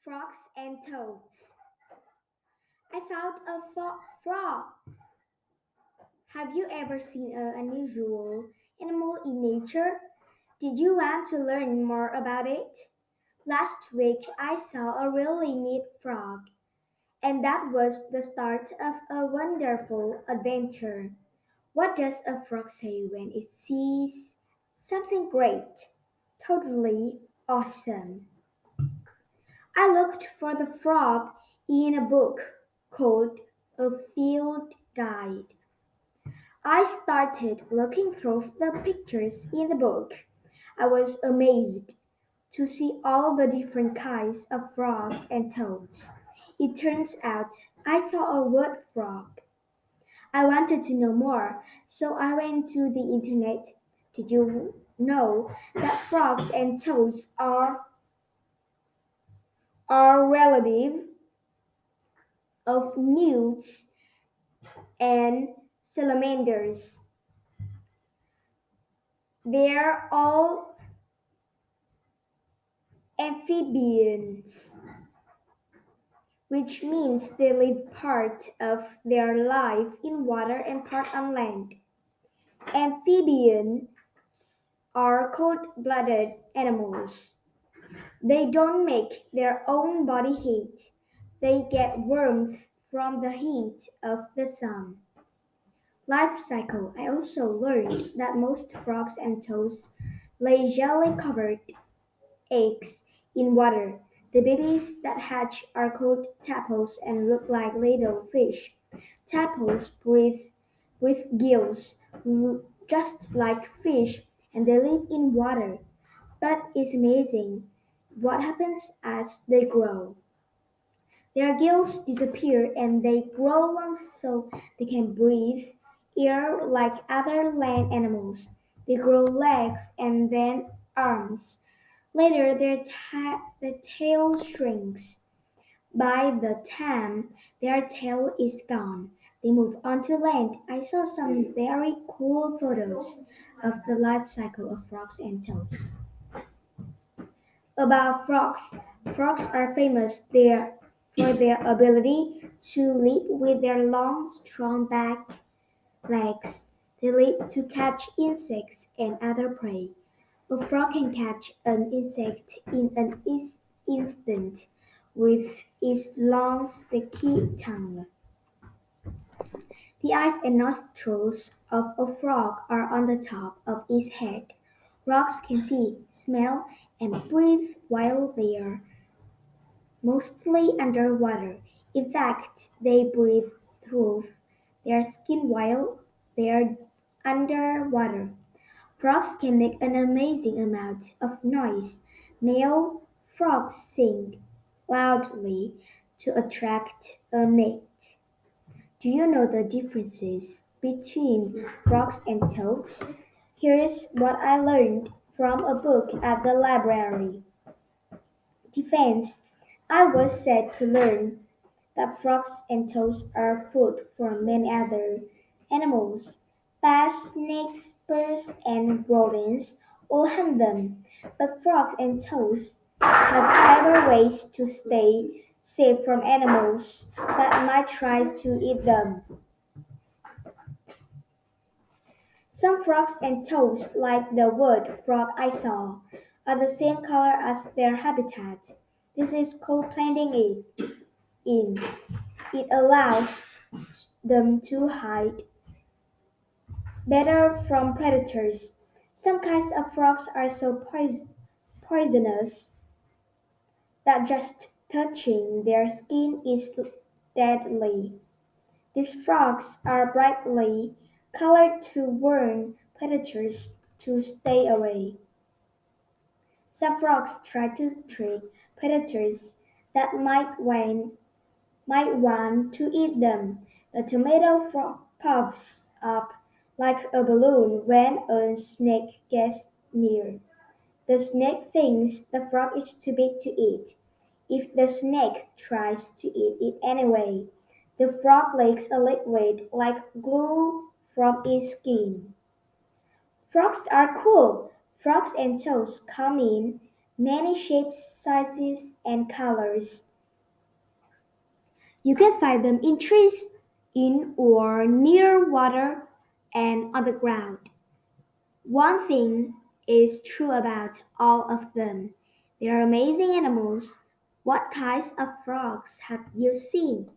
Frogs and toads. I found a frog. Have you ever seen an unusual animal in nature? Did you want to learn more about it? Last week I saw a really neat frog, and that was the start of a wonderful adventure. What does a frog say when it sees something great? Totally awesome. I looked for the frog in a book called A Field Guide. I started looking through the pictures in the book. I was amazed to see all the different kinds of frogs and toads. It turns out I saw a wood frog. I wanted to know more, so I went to the internet. Did you know that frogs and toads are relative of newts and salamanders? They're all amphibians, which means they live part of their life in water and part on land. Amphibians are cold-blooded animals. They don't make their own body heat. They get warmth from the heat of the sun. Life cycle. I also learned that most frogs and toads lay jelly covered eggs in water. The babies that hatch are called tadpoles and look like little fish. Tadpoles breathe gills just like fish and they live in water. But it's amazing what happens as they grow. Their gills disappear and they grow lungs so they can breathe air like other land animals. They grow legs and then arms. Later, the tail shrinks. By the time their tail is gone, they move onto land. I saw some very cool photos of the life cycle of frogs and toads. About frogs. Frogs are famous for their ability to leap with their long, strong back legs. They leap to catch insects and other prey. A frog can catch an insect in an instant with its long, sticky tongue. The eyes and nostrils of a frog are on the top of its head. Frogs can see, smell, and breathe while they are mostly underwater. In fact, they breathe through their skin while they are underwater. Frogs can make an amazing amount of noise. Male frogs sing loudly to attract a mate. Do you know the differences between frogs and toads? Here's what I learned from a book at the library. Defense. I was said to learn that frogs and toads are food for many other animals. Bats, snakes, birds, and rodents all hunt them, but frogs and toads have clever ways to stay safe from animals that might try to eat them. Some frogs and toads, like the wood frog I saw, are the same color as their habitat. This is called blending in. It allows them to hide better from predators. Some kinds of frogs are so poisonous that just touching their skin is deadly. These frogs are brightly colored to warn predators to stay away. Some frogs try to trick predators that might want to eat them. The tomato frog puffs up like a balloon when a snake gets near. The snake thinks the frog is too big to eat. If the snake tries to eat it anyway, the frog leaks a liquid like glue from its skin. Frogs are cool. Frogs and toads come in many shapes, sizes, and colors. You can find them in trees, in or near water, and on the ground. One thing is true about all of them. They are amazing animals. What kinds of frogs have you seen?